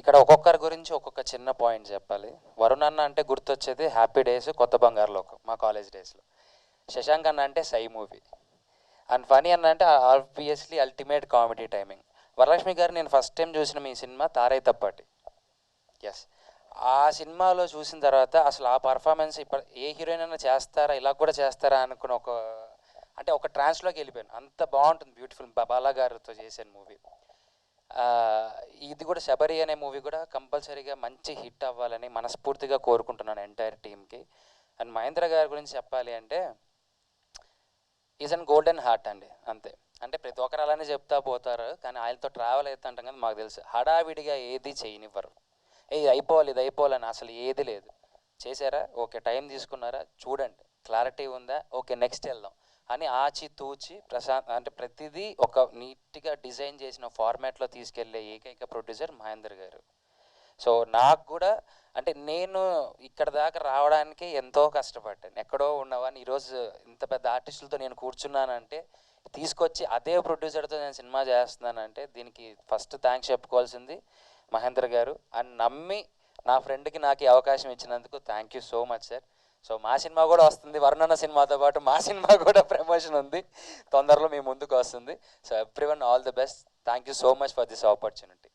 ఇక్కడ ఒక్కొక్కరి గురించి ఒక్కొక్క చిన్న పాయింట్ చెప్పాలి. వరుణ్ అన్న అంటే గుర్తొచ్చేది హ్యాపీ డేస్, కొత్త బంగారు లోకం మా కాలేజ్ డేస్లో. శశాంక్ అన్న అంటే సై మూవీ. అండ్ ఫనీ అన్న అంటే obviously ultimate comedy timing. Varalakshmi గారు నేను ఫస్ట్ టైం చూసిన మీ సినిమా తారై తప్పటి. ఎస్, ఆ సినిమాలో చూసిన తర్వాత అసలు ఆ పర్ఫార్మెన్స్ ఇప్పుడు ఏ హీరోయిన్ అయినా చేస్తారా, ఇలా కూడా చేస్తారా అనుకున్న ఒక ట్రాన్స్లోకి వెళ్ళిపోయాను. అంత బాగుంటుంది, బ్యూటిఫుల్. బాలా గారితో చేసిన మూవీ. ఇది కూడా శబరి అనే మూవీ కూడా కంపల్సరీగా మంచి హిట్ అవ్వాలని మనస్ఫూర్తిగా కోరుకుంటున్నాను ఎంటైర్ టీమ్కి. అండ్ మహేంద్ర గారి గురించి చెప్పాలి అంటే ఈజ్ అన్ గోల్డెన్ హార్ట్ అండి, అంతే. అంటే ప్రతి ఒక్కరు అలానే చెప్తా పోతారు, కానీ ఆయనతో ట్రావెల్ అవుతా అంటాం కదా, మాకు తెలుసు హడావిడిగా ఏది చేయనివ్వరు. ఇది అయిపోవాలని అసలు ఏది లేదు. చేశారా, ఓకే, టైం తీసుకున్నారా, చూడండి క్లారిటీ ఉందా, ఓకే నెక్స్ట్ వెళ్దాం అని ఆచి తూచి అంటే ప్రతిదీ ఒక నీట్గా డిజైన్ చేసిన ఫార్మాట్లో తీసుకెళ్లే ఏకైక ప్రొడ్యూసర్ మహేందర్ గారు. సో నాకు కూడా అంటే నేను ఇక్కడ దాకా రావడానికి ఎంతో కష్టపడ్డాను. ఎక్కడో ఉన్నవాడిని ఈరోజు ఇంత పెద్ద ఆర్టిస్టులతో నేను కూర్చున్నానంటే, తీసుకొచ్చి అదే ప్రొడ్యూసర్తో నేను సినిమా చేస్తున్నానంటే దీనికి ఫస్ట్ థ్యాంక్స్ చెప్పుకోవాల్సింది మహేందర్ గారు. అండ్ నమ్మి నా ఫ్రెండ్కి నాకు ఈ అవకాశం ఇచ్చినందుకు thank you so much sir. So మా సినిమా కూడా వస్తుంది, వరుణన్న సినిమాతో పాటు మా సినిమా కూడా ప్రమోషన్ ఉంది, తొందరలో మీ ముందుకు వస్తుంది. So everyone all the best. Thank you so much for this opportunity.